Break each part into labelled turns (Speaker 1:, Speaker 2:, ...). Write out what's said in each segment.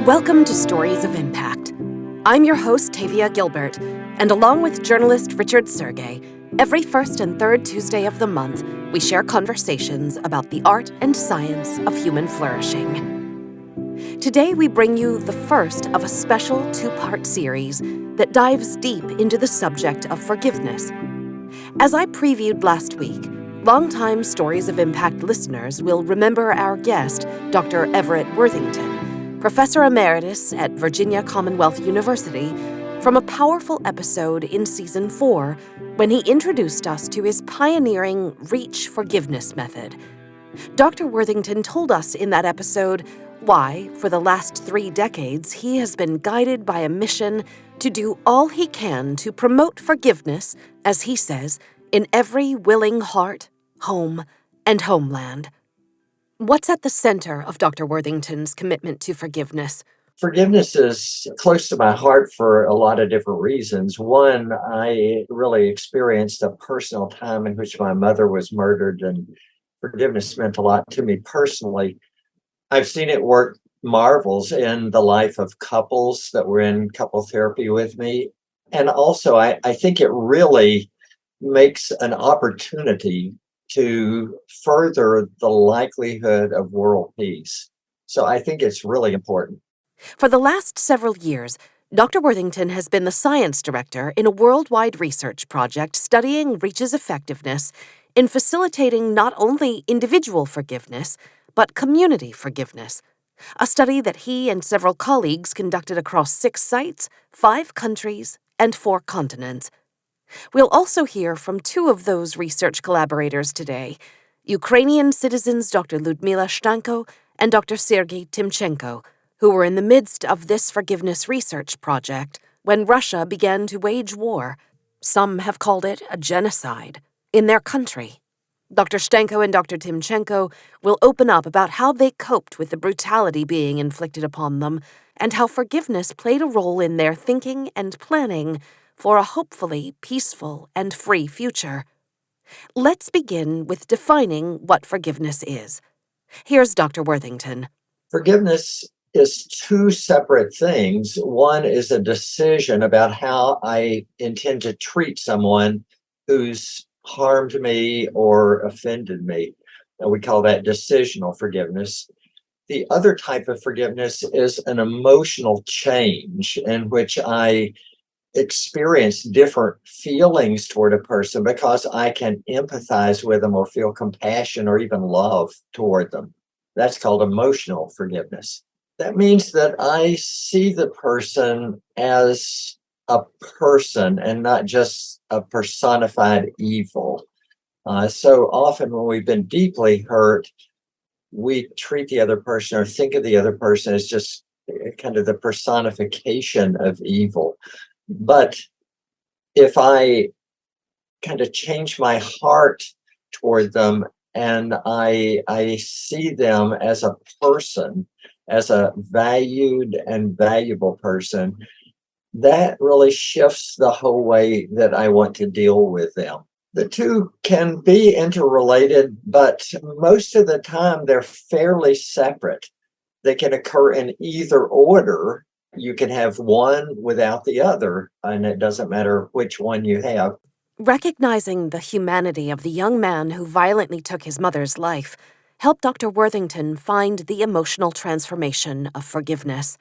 Speaker 1: Welcome to Stories of Impact. I'm your host, Tavia Gilbert, and along with journalist Richard Sergiy, every first and third Tuesday of the month, we share conversations about the art and science of human flourishing. Today, we bring you the first of a special two-part series that dives deep into the subject of forgiveness. As I previewed last week, longtime Stories of Impact listeners will remember our guest, Dr. Everett Worthington, Professor Emeritus at Virginia Commonwealth University, from a powerful episode in Season 4 when he introduced us to his pioneering Reach Forgiveness method. Dr. Worthington told us in that episode why, for the last 3 decades, he has been guided by a mission to do all he can to promote forgiveness, as he says, in every willing heart, home, and homeland. What's at the center of Dr. Worthington's commitment to forgiveness?
Speaker 2: Forgiveness is close to my heart for a lot of different reasons. One, I really experienced a personal time in which my mother was murdered, and forgiveness meant a lot to me personally. I've seen it work marvels in the life of couples that were in couple therapy with me. And also, I think it really makes an opportunity to further the likelihood of world peace. So I think it's really important.
Speaker 1: For the last several years, Dr. Worthington has been the science director in a worldwide research project studying Reach's effectiveness in facilitating not only individual forgiveness, but community forgiveness, a study that he and several colleagues conducted across 6 sites, 5 countries, and 4 continents. We'll also hear from 2 of those research collaborators today, Ukrainian citizens Dr. Liudmyla Shtanko and Dr. Sergiy Tymchenko, who were in the midst of this forgiveness research project when Russia began to wage war. Some have called it a genocide in their country. Dr. Shtanko and Dr. Tymchenko will open up about how they coped with the brutality being inflicted upon them and how forgiveness played a role in their thinking and planning for a hopefully peaceful and free future. Let's begin with defining what forgiveness is. Here's Dr. Worthington.
Speaker 2: Forgiveness is 2 separate things. One is a decision about how I intend to treat someone who's harmed me or offended me. And we call that decisional forgiveness. The other type of forgiveness is an emotional change in which I experience different feelings toward a person because I can empathize with them or feel compassion or even love toward them. That's called emotional forgiveness. That means that I see the person as a person and not just a personified evil. So often when we've been deeply hurt, we treat the other person or think of the other person as just kind of the personification of evil. But if I kind of change my heart toward them and I see them as a person, as a valued and valuable person, that really shifts the whole way that I want to deal with them. The 2 can be interrelated, but most of the time they're fairly separate. They can occur in either order. You can have one without the other, and it doesn't matter which one you have.
Speaker 1: Recognizing the humanity of the young man who violently took his mother's life helped Dr. Worthington find the emotional transformation of forgiveness.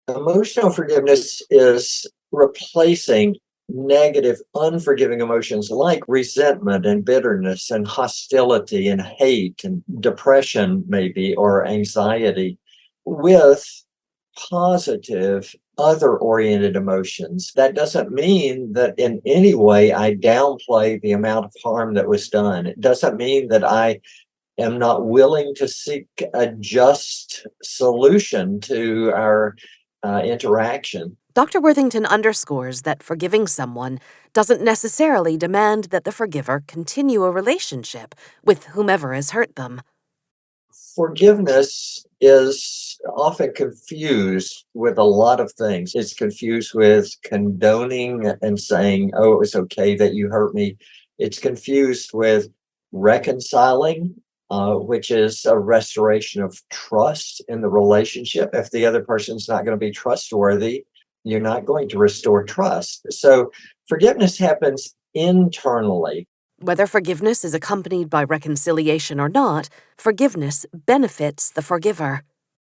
Speaker 2: Emotional forgiveness is replacing negative, unforgiving emotions like resentment and bitterness and hostility and hate and depression, maybe, or anxiety, with positive, other-oriented emotions. That doesn't mean that in any way I downplay the amount of harm that was done. It doesn't mean that I am not willing to seek a just solution to our interaction.
Speaker 1: Dr. Worthington underscores that forgiving someone doesn't necessarily demand that the forgiver continue a relationship with whomever has hurt them.
Speaker 2: Forgiveness is often confused with a lot of things. It's confused with condoning and saying, oh, it was okay that you hurt me. It's confused with reconciling which is a restoration of trust in the relationship. If the other person's not going to be trustworthy, you're not going to restore trust. So forgiveness happens internally.
Speaker 1: Whether forgiveness is accompanied by reconciliation or not, forgiveness benefits the forgiver.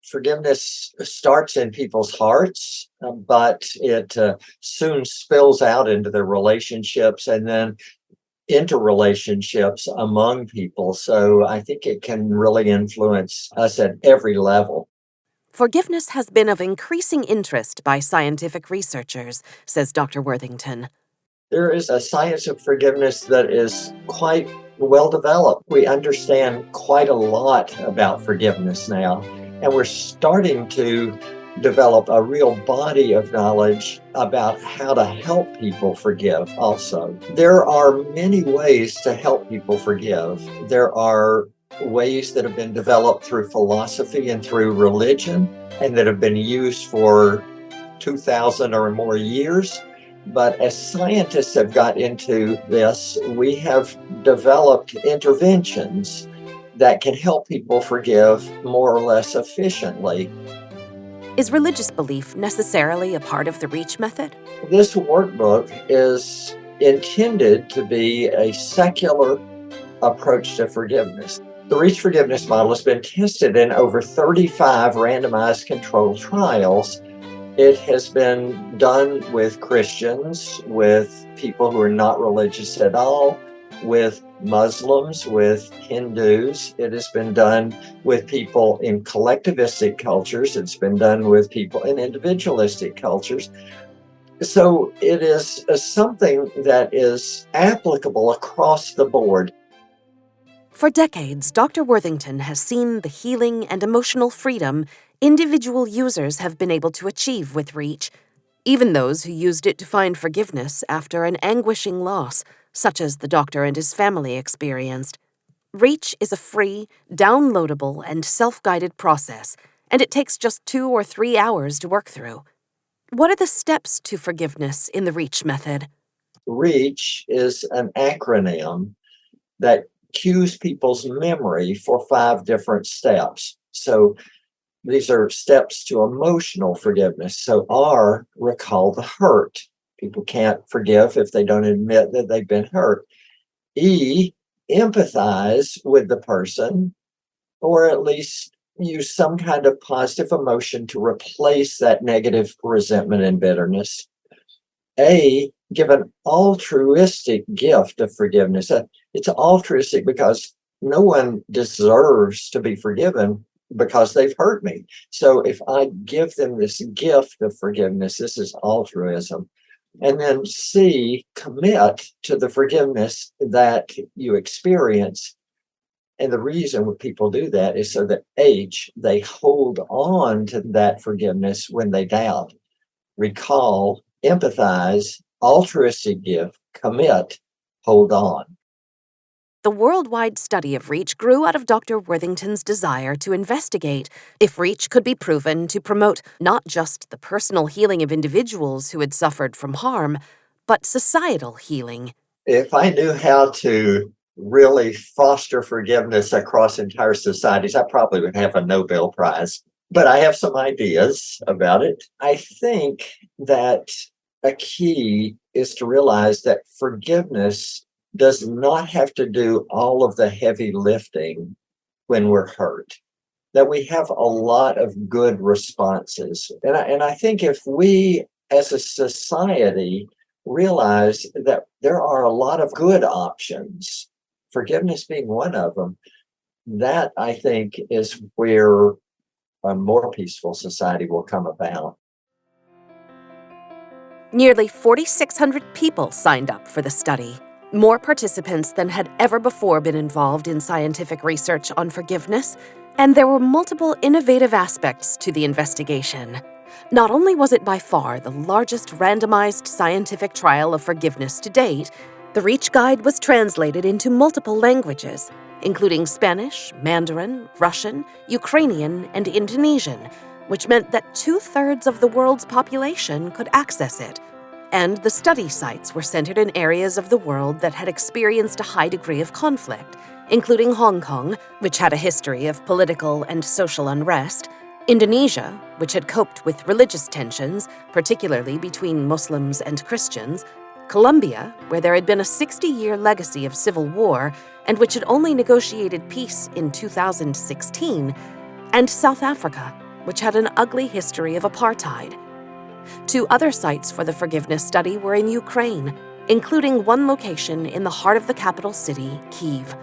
Speaker 2: Forgiveness starts in people's hearts, but it soon spills out into their relationships and then into relationships among people. So I think it can really influence us at every level.
Speaker 1: Forgiveness has been of increasing interest by scientific researchers, says Dr. Worthington.
Speaker 2: There is a science of forgiveness that is quite well developed. We understand quite a lot about forgiveness now, and we're starting to develop a real body of knowledge about how to help people forgive also. There are many ways to help people forgive. There are ways that have been developed through philosophy and through religion and that have been used for 2,000 or more years. But as scientists have got into this, we have developed interventions that can help people forgive more or less efficiently.
Speaker 1: Is religious belief necessarily a part of the REACH method?
Speaker 2: This workbook is intended to be a secular approach to forgiveness. The REACH forgiveness model has been tested in over 35 randomized controlled trials. It has been done with Christians, with people who are not religious at all, with Muslims, with Hindus. It has been done with people in collectivistic cultures. It's been done with people in individualistic cultures. So it is something that is applicable across the board.
Speaker 1: For decades, Dr. Worthington has seen the healing and emotional freedom individual users have been able to achieve with REACH, even those who used it to find forgiveness after an anguishing loss, such as the doctor and his family experienced. REACH is a free, downloadable, and self-guided process, and it takes just 2 or 3 hours to work through. What are the steps to forgiveness in the REACH method?
Speaker 2: REACH is an acronym that cues people's memory for 5 different steps. So these are steps to emotional forgiveness. So R, recall the hurt. People can't forgive if they don't admit that they've been hurt. E, empathize with the person, or at least use some kind of positive emotion to replace that negative resentment and bitterness. A, give an altruistic gift of forgiveness. It's altruistic because no one deserves to be forgiven because they've hurt me. So if I give them this gift of forgiveness, this is altruism. And then C, commit to the forgiveness that you experience. And the reason when people do that is so that H, they hold on to that forgiveness when they doubt. Recall, empathize, altruistic gift, commit, hold on.
Speaker 1: The worldwide study of REACH grew out of Dr. Worthington's desire to investigate if REACH could be proven to promote not just the personal healing of individuals who had suffered from harm, but societal healing.
Speaker 2: If I knew how to really foster forgiveness across entire societies, I probably would have a Nobel Prize. But I have some ideas about it. I think that a key is to realize that forgiveness does not have to do all of the heavy lifting when we're hurt, that we have a lot of good responses. And I think if we as a society realize that there are a lot of good options, forgiveness being one of them, that I think is where a more peaceful society will come about.
Speaker 1: Nearly 4,600 people signed up for the study, more participants than had ever before been involved in scientific research on forgiveness, and there were multiple innovative aspects to the investigation. Not only was it by far the largest randomized scientific trial of forgiveness to date, the REACH Guide was translated into multiple languages, including Spanish, Mandarin, Russian, Ukrainian, and Indonesian, which meant that 2/3 of the world's population could access it. And the study sites were centered in areas of the world that had experienced a high degree of conflict, including Hong Kong, which had a history of political and social unrest, Indonesia, which had coped with religious tensions, particularly between Muslims and Christians, Colombia, where there had been a 60-year legacy of civil war and which had only negotiated peace in 2016, and South Africa, which had an ugly history of apartheid. 2 other sites for the forgiveness study were in Ukraine, including one location in the heart of the capital city, Kyiv.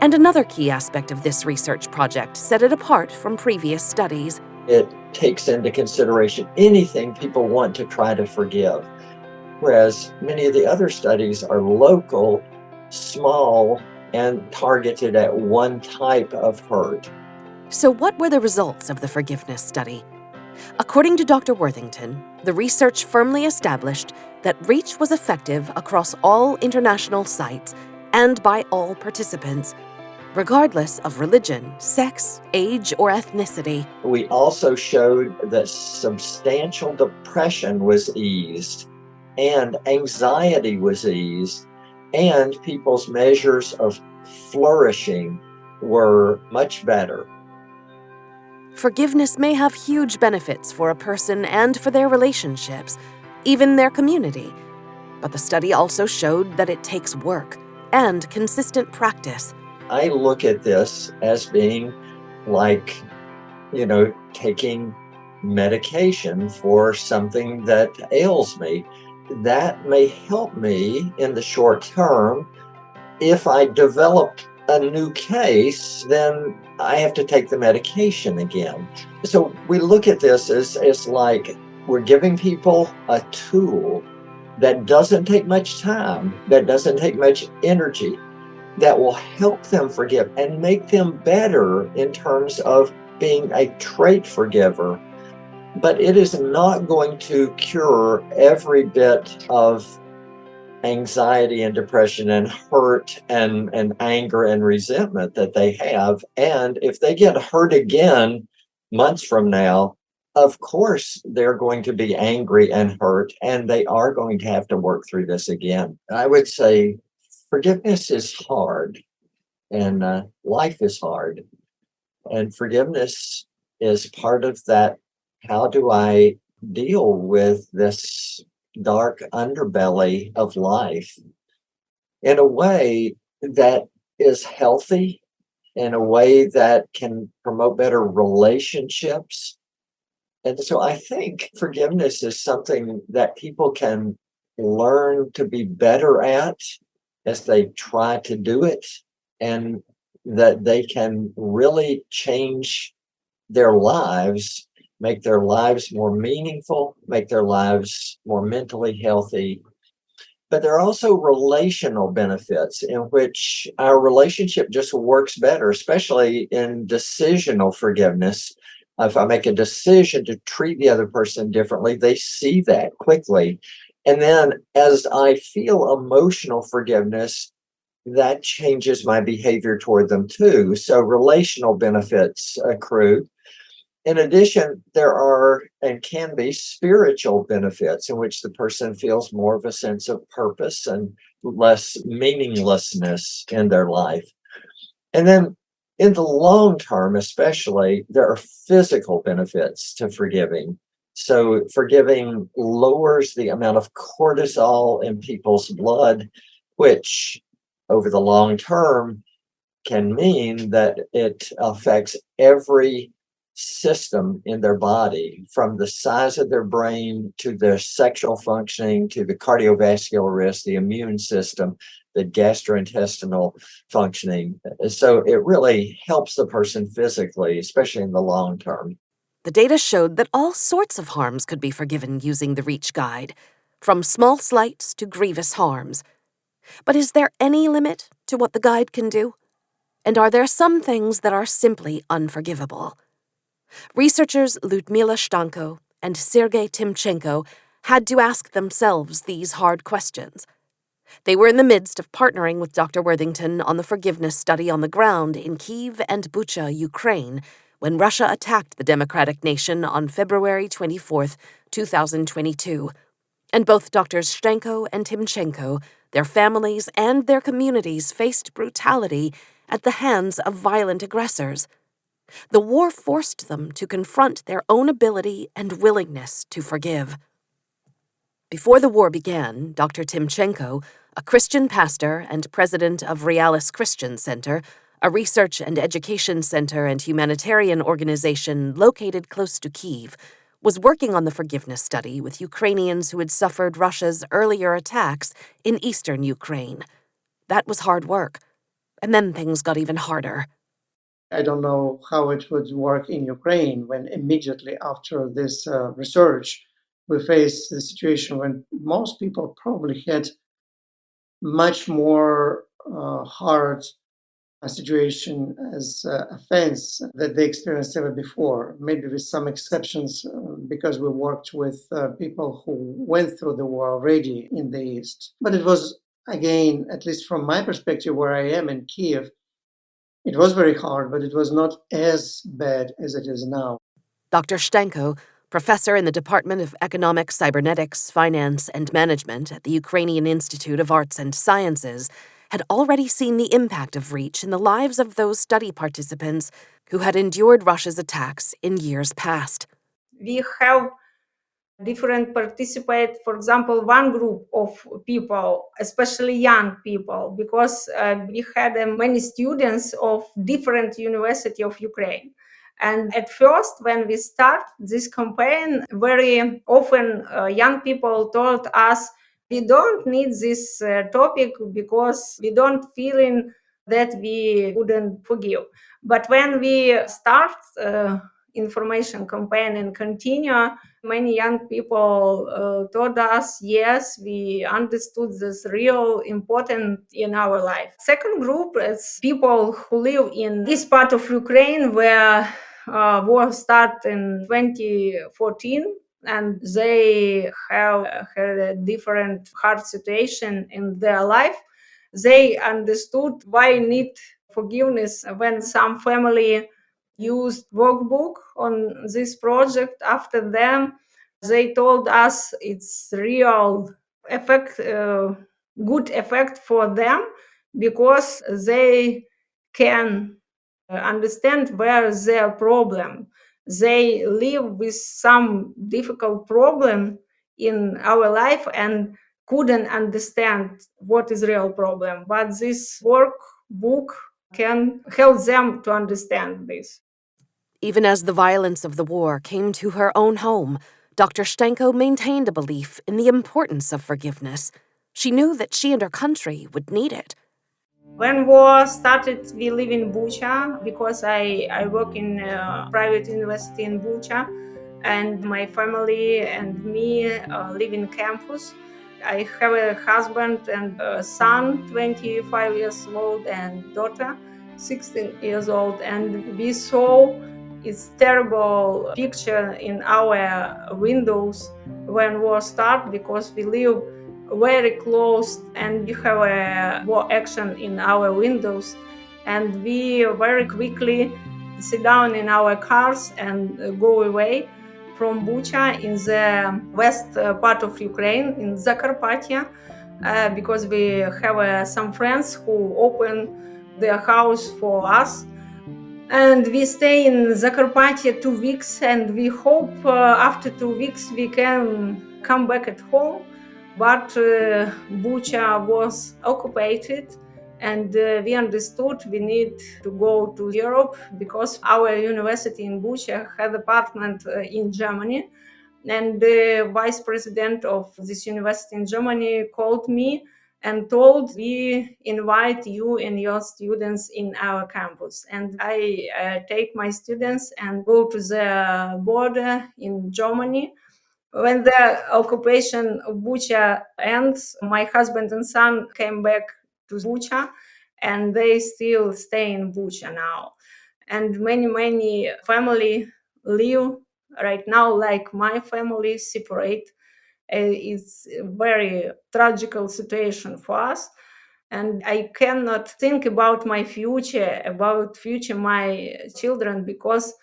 Speaker 1: And another key aspect of this research project set it apart from previous studies.
Speaker 2: It takes into consideration anything people want to try to forgive, whereas many of the other studies are local, small, and targeted at one type of hurt.
Speaker 1: So what were the results of the forgiveness study? According to Dr. Worthington, the research firmly established that REACH was effective across all international sites and by all participants, regardless of religion, sex, age, or ethnicity.
Speaker 2: We also showed that substantial depression was eased, and anxiety was eased, and people's measures of flourishing were much better.
Speaker 1: Forgiveness may have huge benefits for a person and for their relationships, even their community. But the study also showed that it takes work and consistent practice.
Speaker 2: I look at this as being like, taking medication for something that ails me. That may help me in the short term. If I develop a new case, then I have to take the medication again. So we look at this as like we're giving people a tool that doesn't take much time, that doesn't take much energy, that will help them forgive and make them better in terms of being a trait forgiver. But it is not going to cure every bit of anxiety and depression and hurt and anger and resentment that they have. And if they get hurt again months from now, of course, they're going to be angry and hurt, and they are going to have to work through this again. I would say forgiveness is hard, and life is hard. And forgiveness is part of that. How do I deal with this dark underbelly of life in a way that is healthy, in a way that can promote better relationships? And so I think forgiveness is something that people can learn to be better at as they try to do it, and that they can really change their lives, make their lives more meaningful, make their lives more mentally healthy. But there are also relational benefits in which our relationship just works better, especially in decisional forgiveness. If I make a decision to treat the other person differently, they see that quickly. And then as I feel emotional forgiveness, that changes my behavior toward them too. So relational benefits accrue. In addition, there are and can be spiritual benefits in which the person feels more of a sense of purpose and less meaninglessness in their life. And then in the long term, especially, there are physical benefits to forgiving. So forgiving lowers the amount of cortisol in people's blood, which over the long term can mean that it affects every system in their body, from the size of their brain to their sexual functioning to the cardiovascular risk, the immune system, the gastrointestinal functioning. So it really helps the person physically, especially in the long term.
Speaker 1: The data showed that all sorts of harms could be forgiven using the REACH guide, from small slights to grievous harms. But is there any limit to what the guide can do? And are there some things that are simply unforgivable? Researchers Liudmyla Shtanko and Sergiy Tymchenko had to ask themselves these hard questions. They were in the midst of partnering with Dr. Worthington on the forgiveness study on the ground in Kyiv and Bucha, Ukraine, when Russia attacked the democratic nation on February 24, 2022. And both Drs. Shtanko and Tymchenko Their families and their communities faced brutality at the hands of violent aggressors. The war forced them to confront their own ability and willingness to forgive. Before the war began, Dr. Tymchenko, a Christian pastor and president of Realis Christian Center, a research and education center and humanitarian organization located close to Kyiv, was working on the forgiveness study with Ukrainians who had suffered Russia's earlier attacks in eastern Ukraine. That was hard work, and then things got even harder.
Speaker 3: I don't know how it would work in Ukraine when immediately after this research, we face the situation when most people probably had much more hard situation as offense that they experienced ever before, maybe with some exceptions because we worked with people who went through the war already in the East. But it was, again, at least from my perspective, where I am in Kiev, it was very hard, but it was not as bad as it is now.
Speaker 1: Dr. Shtanko, professor in the Department of Economics, Cybernetics, Finance, and Management at the Ukrainian Institute of Arts and Sciences, had already seen the impact of REACH in the lives of those study participants who had endured Russia's attacks in years past.
Speaker 4: We have different participate, for example, one group of people, especially young people, because we had many students of different university of Ukraine. And at first, when we start this campaign, very often young people told us, we don't need this topic because we don't feeling that we wouldn't forgive. But when we start information campaign and continue, many young people told us, yes, we understood this real important in our life. Second group is people who live in this part of Ukraine where war started in 2014, and they have had a different hard situation in their life. They understood why need forgiveness when some family used workbook on this project. After them, they told us it's real effect, good effect for them, because they can understand where their problem. They live with some difficult problem in our life and couldn't understand what is real problem. But this workbook can help them to understand this.
Speaker 1: Even as the violence of the war came to her own home, Dr. Shtanko maintained a belief in the importance of forgiveness. She knew that she and her country would need it.
Speaker 4: When war started, we live in Bucha because I work in a private university in Bucha, and my family and me live in campus. I have a husband and a son, 25 years old, and daughter, 16 years old, and we saw its terrible picture in our windows when war started, because we live very close and we have a war action in our windows, and we very quickly sit down in our cars and go away from Bucha in the west part of Ukraine, in Zakarpattia, because we have some friends who open their house for us. And we stay in Zakarpattia 2 weeks, and we hope after 2 weeks we can come back at home. But Bucha was occupied, and we understood we need to go to Europe, because our university in Bucha had an apartment in Germany. And the vice president of this university in Germany called me and told, we invite you and your students in our campus. And I take my students and go to the border in Germany. When the occupation of Bucha ends, my husband and son came back to Bucha, and they still stay in Bucha now. And many family live right now like my family, separate. It's a very tragical situation for us, and I cannot think about my future, my children, because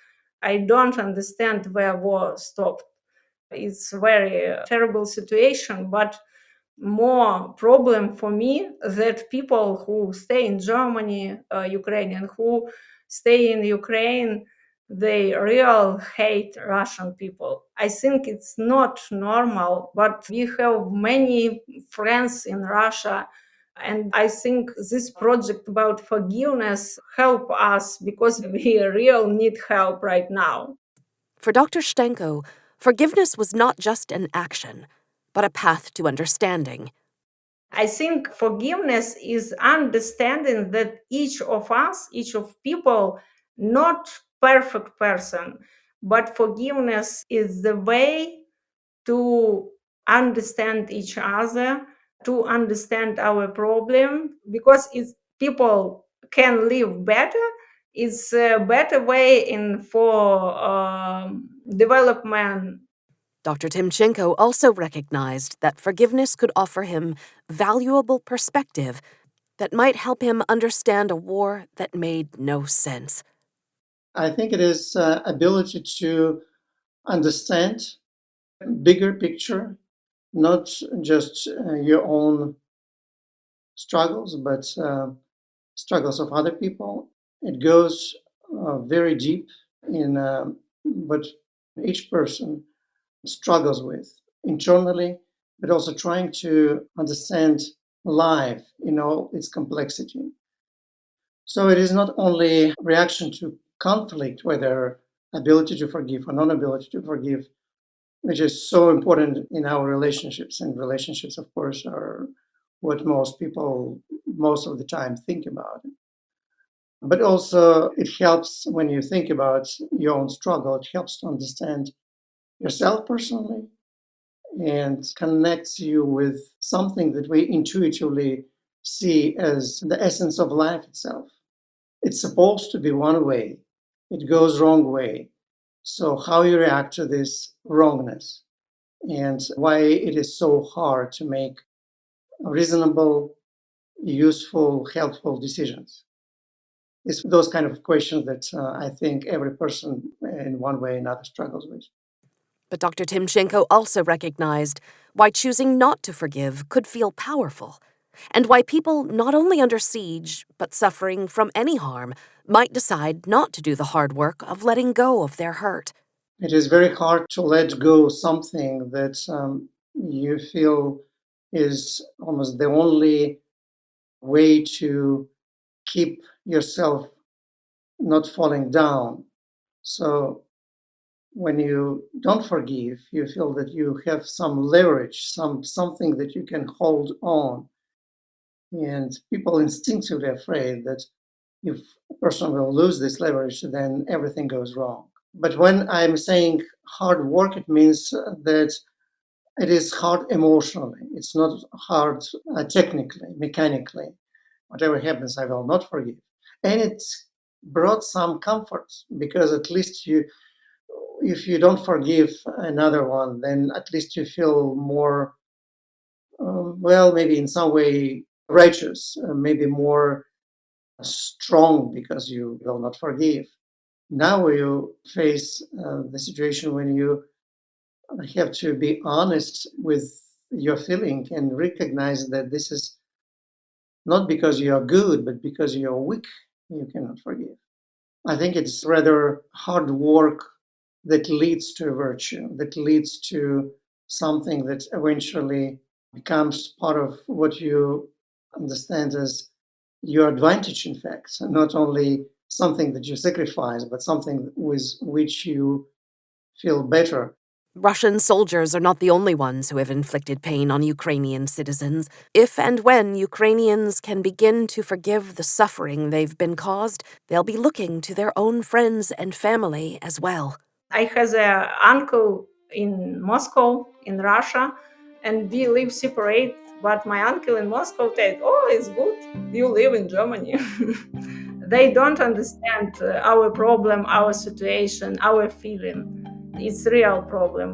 Speaker 4: I don't understand where war stopped. It's a very terrible situation, but more problem for me that people who stay in Germany, Ukrainian, who stay in Ukraine, they real hate Russian people. I think it's not normal, but we have many friends in Russia. And I think this project about forgiveness help us because we real need help right now.
Speaker 1: For Dr. Shtanko, forgiveness was not just an action, but a path to understanding.
Speaker 4: I think forgiveness is understanding that each of us, each of people, not perfect person, but forgiveness is the way to understand each other, to understand our problem, because it's people can live better. It's a better way in for development.
Speaker 1: Dr. Tymchenko also recognized that forgiveness could offer him valuable perspective that might help him understand a war that made no sense.
Speaker 3: I think it is ability to understand bigger picture, not just your own struggles, but struggles of other people. It goes very deep in what each person struggles with internally, but also trying to understand life in all its complexity. So it is not only reaction to conflict, whether ability to forgive or non-ability to forgive, which is so important in our relationships. And relationships, of course, are what most people most of the time think about. But also it helps when you think about your own struggle, it helps to understand yourself personally and connects you with something that we intuitively see as the essence of life itself. It's supposed to be one way, it goes wrong way. So how you react to this wrongness and why it is so hard to make reasonable, useful, helpful decisions. It's those kind of questions that I think every person in one way or another struggles with.
Speaker 1: But Dr. Tymchenko also recognized why choosing not to forgive could feel powerful, and why people not only under siege, but suffering from any harm, might decide not to do the hard work of letting go of their hurt.
Speaker 3: It is very hard to let go something that you feel is almost the only way to keep yourself not falling down. So when you don't forgive, you feel that you have some leverage, something that you can hold on. And people instinctively afraid that if a person will lose this leverage, then everything goes wrong. But when I'm saying hard work, it means that it is hard emotionally. It's not hard technically, mechanically. Whatever happens, I will not forgive. And it brought some comfort because at least if you don't forgive another one, then at least you feel more, well, maybe in some way righteous, maybe more strong because you will not forgive. Now you face the situation when you have to be honest with your feeling and recognize that this is not because you are good, but because you are weak, you cannot forgive. I think it's rather hard work that leads to virtue, that leads to something that eventually becomes part of what you understand as your advantage, in fact, so not only something that you sacrifice, but something with which you feel better.
Speaker 1: Russian soldiers are not the only ones who have inflicted pain on Ukrainian citizens. If and when Ukrainians can begin to forgive the suffering they've been caused, they'll be looking to their own friends and family as well.
Speaker 4: I have an uncle in Moscow, in Russia, and we live separate. But my uncle in Moscow said, "Oh, it's good. You live in Germany." They don't understand our problem, our situation, our feeling. It's a real problem.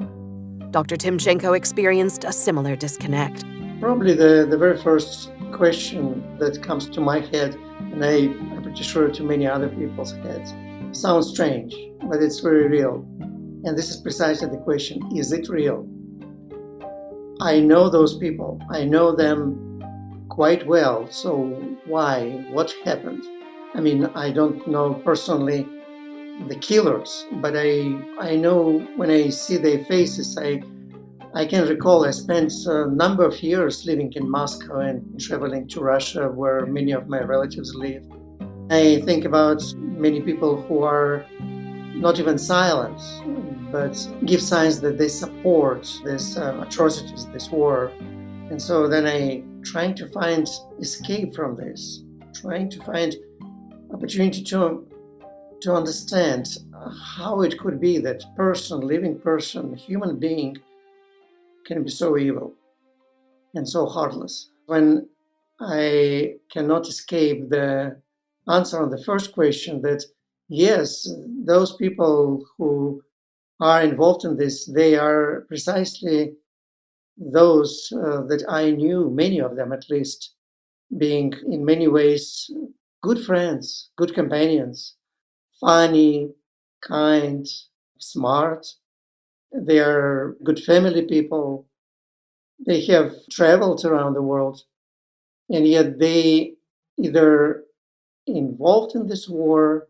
Speaker 1: Dr. Tymchenko experienced a similar disconnect.
Speaker 3: Probably the very first question that comes to my head, and I'm pretty sure to many other people's heads, sounds strange, but it's very real. And this is precisely the question, is it real? I know those people. I know them quite well. So why? What happened? I mean, I don't know personally the killers, but I know when I see their faces, I can recall I spent a number of years living in Moscow and traveling to Russia, where many of my relatives live. I think about many people who are not even silent, but give signs that they support these atrocities, this war. And so then I trying to find escape from this, trying to find opportunity to understand how it could be that person, living person, human being can be so evil and so heartless. When I cannot escape the answer on the first question that yes, those people who are involved in this, they are precisely those that I knew, many of them at least, being in many ways good friends, good companions, funny, kind, smart. They are good family people. They have traveled around the world, and yet they either involved in this war,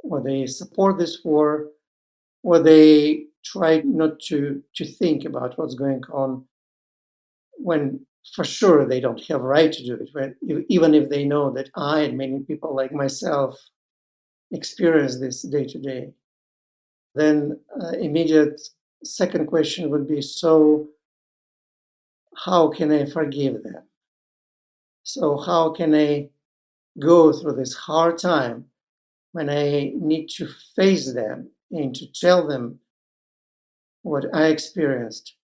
Speaker 3: or they support this war, or they try not to think about what's going on, when for sure they don't have a right to do it, right? Even if they know that I and many people like myself experience this day to day. Then immediate second question would be, so how can I forgive them? So how can I go through this hard time when I need to face them and to tell them what I experienced,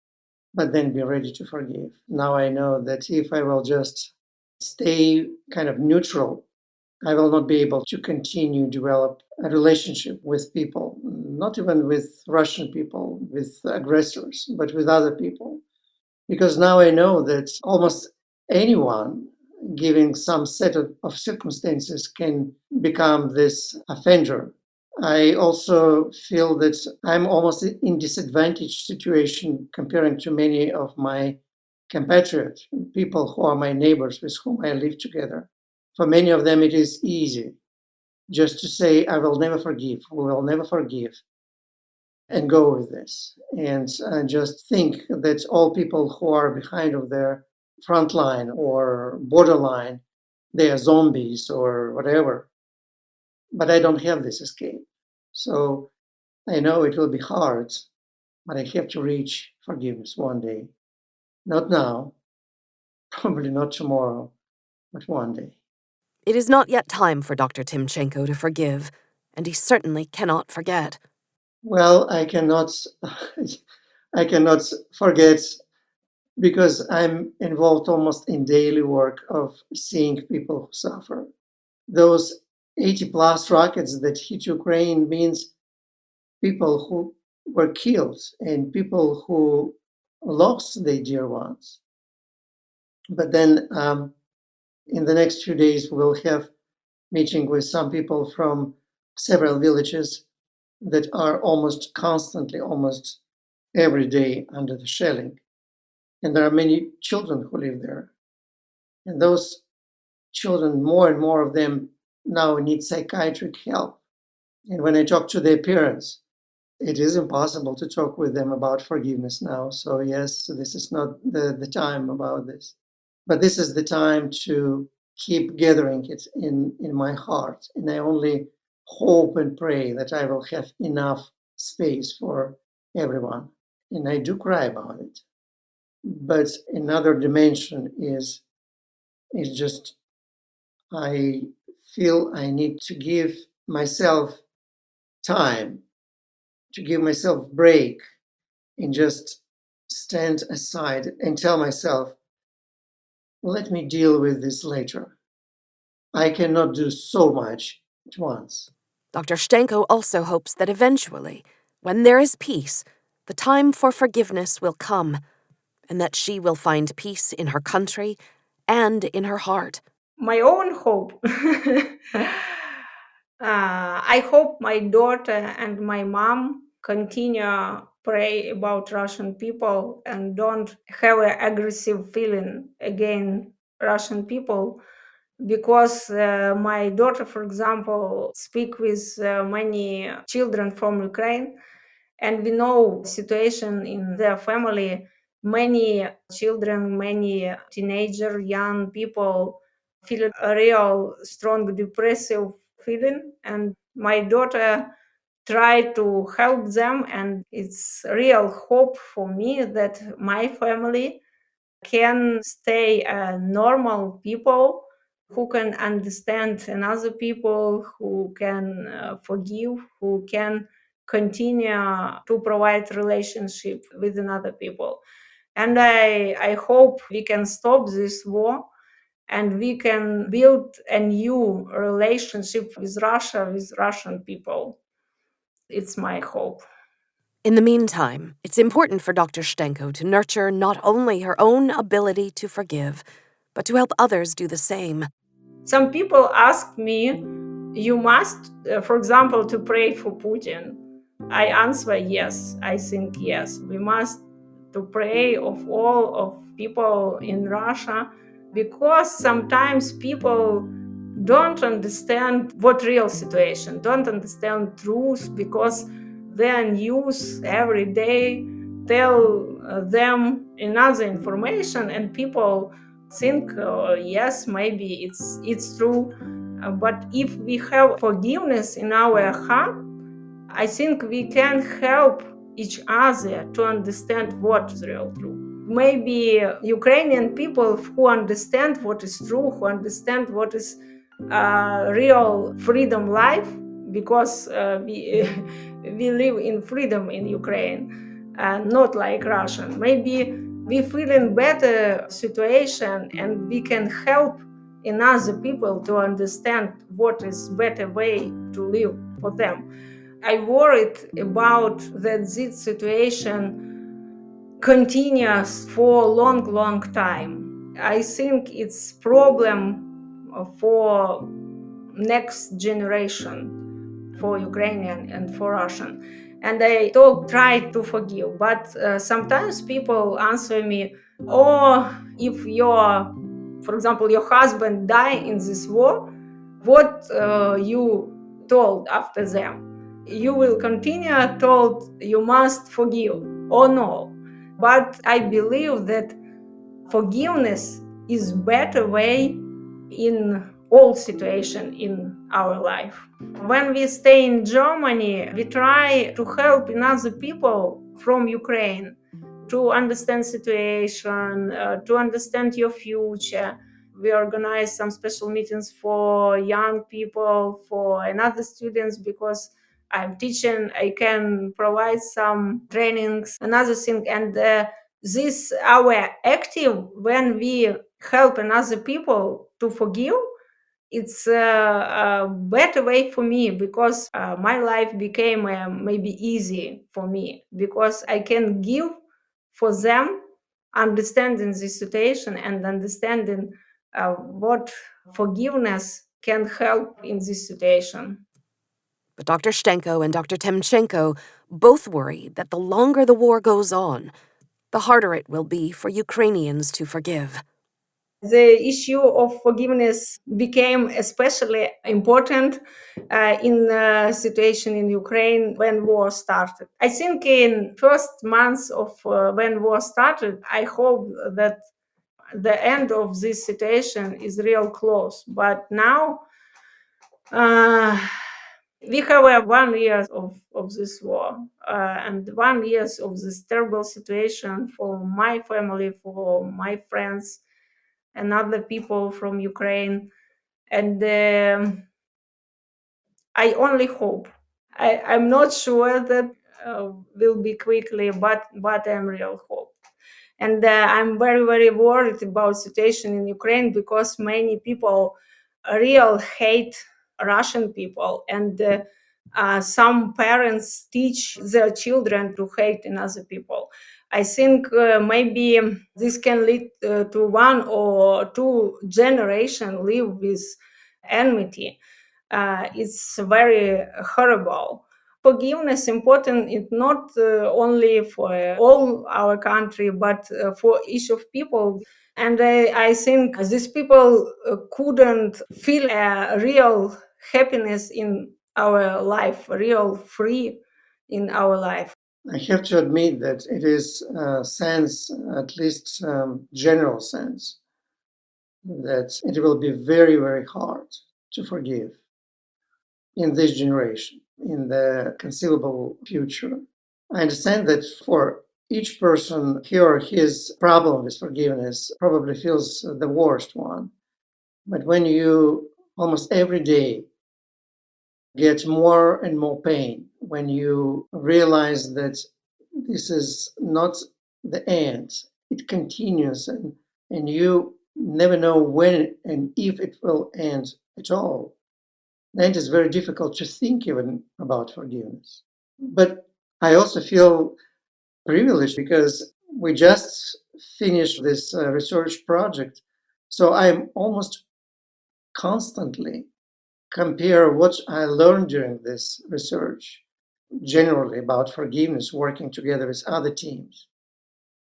Speaker 3: but then be ready to forgive? Now I know that if I will just stay kind of neutral, I will not be able to continue develop a relationship with people, not even with Russian people, with aggressors, but with other people. Because now I know that almost anyone, given some set of circumstances, can become this offender. I also feel that I'm almost in disadvantaged situation comparing to many of my compatriots, people who are my neighbors with whom I live together. For many of them, it is easy just to say, I will never forgive, we will never forgive, and go with this. And just think that all people who are behind of their front line or borderline, they are zombies or whatever. But I don't have this escape. So I know it will be hard, but I have to reach forgiveness one day. Not now, probably not tomorrow, but one day.
Speaker 1: It is not yet time for Dr. Tymchenko to forgive, and he certainly cannot forget.
Speaker 3: Well, I cannot I cannot forget, because I'm involved almost in daily work of seeing people who suffer. Those 80 plus rockets that hit Ukraine means people who were killed and people who lost their dear ones. But then in the next few days, we'll have meeting with some people from several villages that are almost constantly, almost every day under the shelling. And there are many children who live there. And those children, more and more of them now need psychiatric help. And when I talk to their parents, it is impossible to talk with them about forgiveness now. So yes, this is not the time about this. But this is the time to keep gathering it in my heart. And I only hope and pray that I will have enough space for everyone. And I do cry about it. But another dimension is just I feel I need to give myself time, to give myself break, and just stand aside and tell myself, let me deal with this later. I cannot do so much at once.
Speaker 1: Dr. Shtanko also hopes that eventually, when there is peace, the time for forgiveness will come, and that she will find peace in her country and in her heart.
Speaker 4: My own hope. I hope my daughter and my mom continue pray about Russian people and don't have an aggressive feeling against Russian people, because my daughter, for example, speak with many children from Ukraine, and we know situation in their family. Many children, many teenager, young people feel a real strong depressive feeling, and my daughter try to help them, and it's real hope for me that my family can stay normal people who can understand another people, who can forgive, who can continue to provide relationship with another people. And I hope we can stop this war and we can build a new relationship with Russia, with Russian people. It's my hope.
Speaker 1: In the meantime, it's important for Dr. Shtanko to nurture not only her own ability to forgive, but to help others do the same.
Speaker 4: Some people ask me, you must, for example, to pray for Putin. I answer yes. I think yes. We must to pray of all of people in Russia, because sometimes people don't understand what real situation, don't understand truth, because their news every day tell them another information, and people think yes, maybe it's true. But if we have forgiveness in our heart, I think we can help each other to understand what is real true. Maybe Ukrainian people who understand what is true, who understand what is real freedom life, because we we live in freedom in Ukraine, not like Russian. Maybe we feel in better situation and we can help in other people to understand what is better way to live for them. I worried about that this situation continues for a long time. I think it's problem for next generation, for Ukrainian and for Russian. And I try to forgive, but sometimes people answer me, "Oh, if your, for example, your husband die in this war, what you told after them? You will continue told you must forgive or no?" But I believe that forgiveness is better way in all situation in our life. When we stay in Germany, we try to help another people from Ukraine to understand situation, to understand your future. We organize some special meetings for young people, for another students, because I'm teaching, I can provide some trainings, another thing. And this our active when we help another people to forgive, it's a better way for me, because my life became maybe easy for me, because I can give for them understanding this situation and understanding what forgiveness can help in this situation.
Speaker 1: But Dr. Shtanko and Dr. Tymchenko both worry that the longer the war goes on, the harder it will be for Ukrainians to forgive.
Speaker 4: The issue of forgiveness became especially important in the situation in Ukraine when war started. I think in first months of when war started, I hope that the end of this situation is real close. But now we have 1 year of this war and 1 year of this terrible situation for my family, for my friends, and other people from Ukraine. And I only hope. I'm not sure that will be quickly, but I'm real hope. And I'm very, very worried about situation in Ukraine, because many people real hate Russian people, and some parents teach their children to hate another people. I think maybe this can lead to 1 or 2 generations live with enmity. It's very horrible. Forgiveness important. It's not only for all our country, but for each of people. And I think these people couldn't feel a real happiness in our life, real free in our life.
Speaker 3: I have to admit that it is a sense, at least general sense, that it will be very, very hard to forgive in this generation, in the conceivable future. I understand that for each person, he or his problem with forgiveness probably feels the worst one. But when you almost every day get more and more pain, when you realize that this is not the end, it continues, and you never know when and if it will end at all, then it is very difficult to think even about forgiveness. But I also feel privileged because we just finished this research project. So I'm almost constantly compare what I learned during this research, generally about forgiveness, working together with other teams.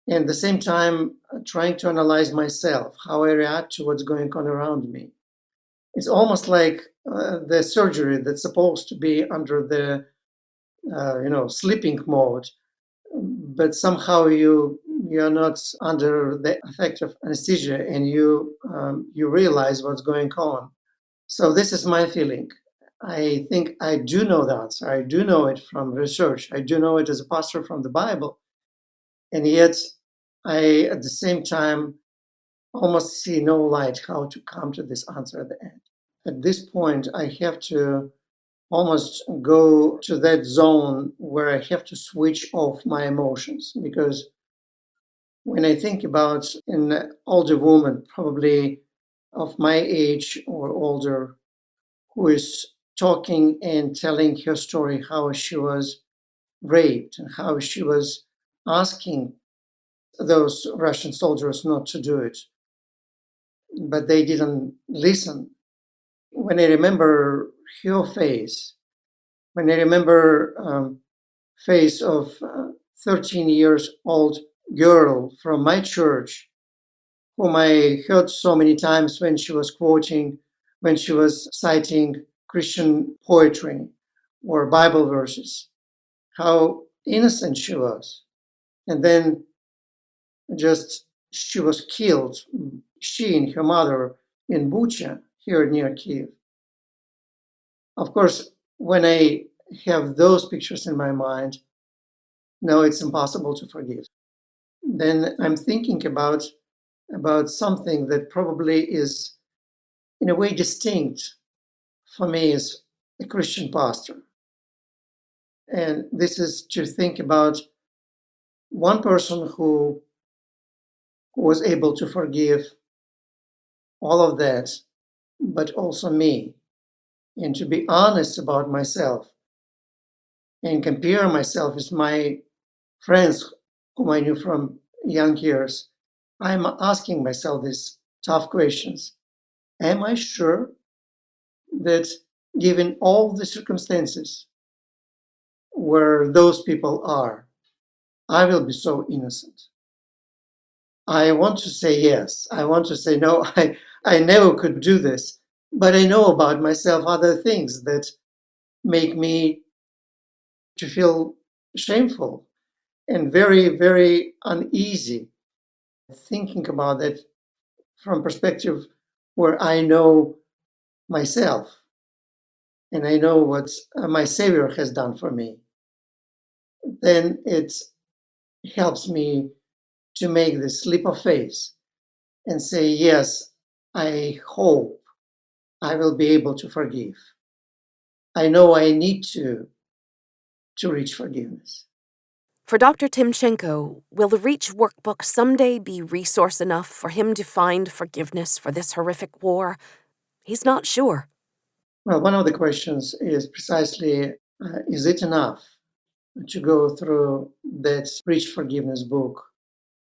Speaker 3: And at the same time, trying to analyze myself, how I react to what's going on around me. It's almost like the surgery that's supposed to be under the sleeping mode, but somehow you're not under the effect of anesthesia, and you realize what's going on. So this is my feeling. I think I do know the answer. I do know it from research. I do know it as a pastor from the Bible. And yet I, at the same time, almost see no light how to come to this answer at the end. At this point, I have to almost go to that zone where I have to switch off my emotions, because when I think about an older woman, probably of my age or older, who is talking and telling her story, how she was raped and how she was asking those Russian soldiers not to do it, but they didn't listen. When I remember her face, when I remember face of 13 years old girl from my church, whom I heard so many times when she was quoting, when she was citing Christian poetry or Bible verses, how innocent she was. And then just she was killed, she and her mother, in Bucha, here near Kiev. Of course, when I have those pictures in my mind, no, it's impossible to forgive. Then I'm thinking about something that probably is in a way distinct for me as a Christian pastor. And this is to think about one person who was able to forgive all of that, but also me, and to be honest about myself and compare myself with my friends whom I knew from young years. I'm asking myself these tough questions. Am I sure that, given all the circumstances where those people are, I will be so innocent? I want to say yes. I want to say no, I never could do this. But I know about myself other things that make me to feel shameful and very, very uneasy thinking about that from perspective where I know myself and I know what my Savior has done for me. Then it helps me to make this leap of faith and say, yes, I hope I will be able to forgive. I know I need to reach forgiveness.
Speaker 1: For Dr. Tymchenko, will the REACH workbook someday be resource enough for him to find forgiveness for this horrific war? He's not sure.
Speaker 3: Well, one of the questions is precisely, is it enough to go through that REACH forgiveness book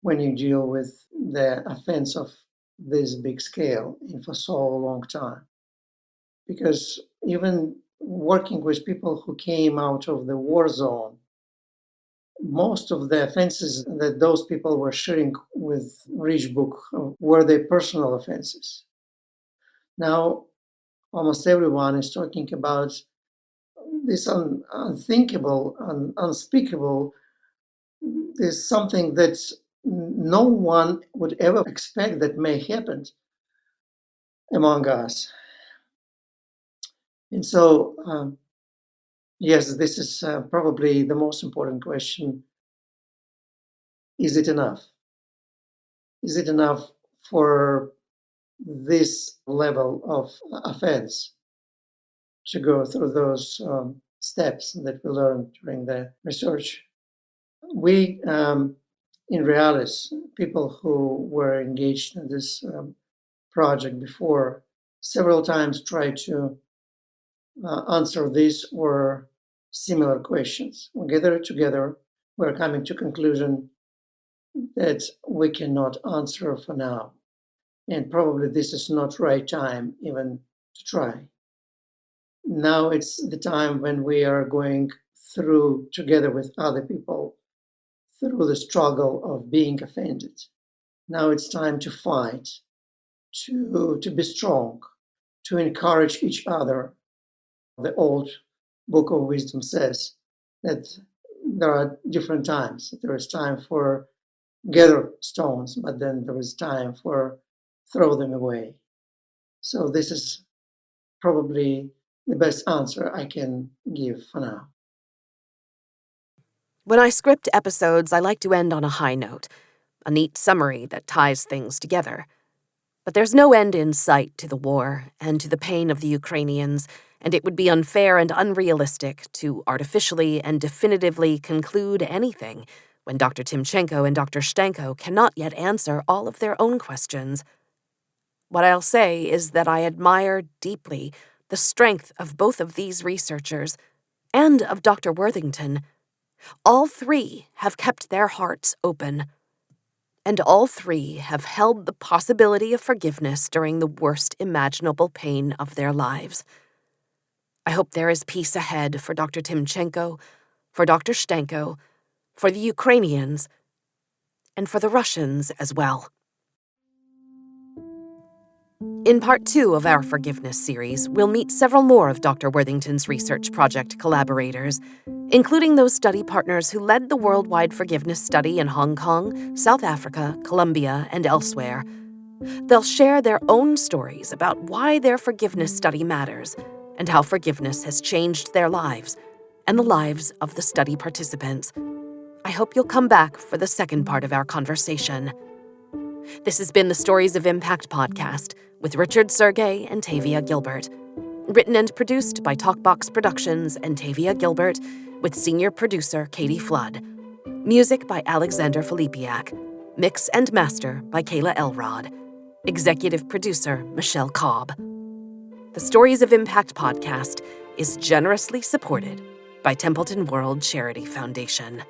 Speaker 3: when you deal with the offense of this big scale and for so long time? Because even working with people who came out of the war zone, most of the offenses that those people were sharing with Rich Book were their personal offenses. Now, almost everyone is talking about this unthinkable, unspeakable. Is something that no one would ever expect that may happen among us. And so, yes, this is probably the most important question. Is it enough? Is it enough for this level of offense to go through those steps that we learned during the research? We, in Realis, people who were engaged in this project before, several times tried to answer these or similar questions. We gathered together, we're coming to conclusion that we cannot answer for now. And probably this is not right time even to try. Now it's the time when we are going through together with other people through the struggle of being offended. Now it's time to fight, to be strong, to encourage each other. The old book of wisdom says that there are different times. There is time for gather stones, but then there is time for throw them away. So this is probably the best answer I can give for now.
Speaker 1: When I script episodes, I like to end on a high note, a neat summary that ties things together. But there's no end in sight to the war and to the pain of the Ukrainians, and it would be unfair and unrealistic to artificially and definitively conclude anything when Dr. Tymchenko and Dr. Shtanko cannot yet answer all of their own questions. What I'll say is that I admire deeply the strength of both of these researchers and of Dr. Worthington. All three have kept their hearts open. And all three have held the possibility of forgiveness during the worst imaginable pain of their lives. I hope there is peace ahead for Dr. Tymchenko, for Dr. Shtanko, for the Ukrainians, and for the Russians as well. In Part 2 of our Forgiveness series, we'll meet several more of Dr. Worthington's research project collaborators, including those study partners who led the worldwide forgiveness study in Hong Kong, South Africa, Colombia, and elsewhere. They'll share their own stories about why their forgiveness study matters and how forgiveness has changed their lives and the lives of the study participants. I hope you'll come back for the second part of our conversation. This has been the Stories of Impact podcast with Richard Sergiy and Tavia Gilbert. Written and produced by Talkbox Productions and Tavia Gilbert, with senior producer Katie Flood. Music by Alexander Filipiak. Mix and master by Kayla Elrod. Executive producer Michelle Cobb. The Stories of Impact podcast is generously supported by Templeton World Charity Foundation.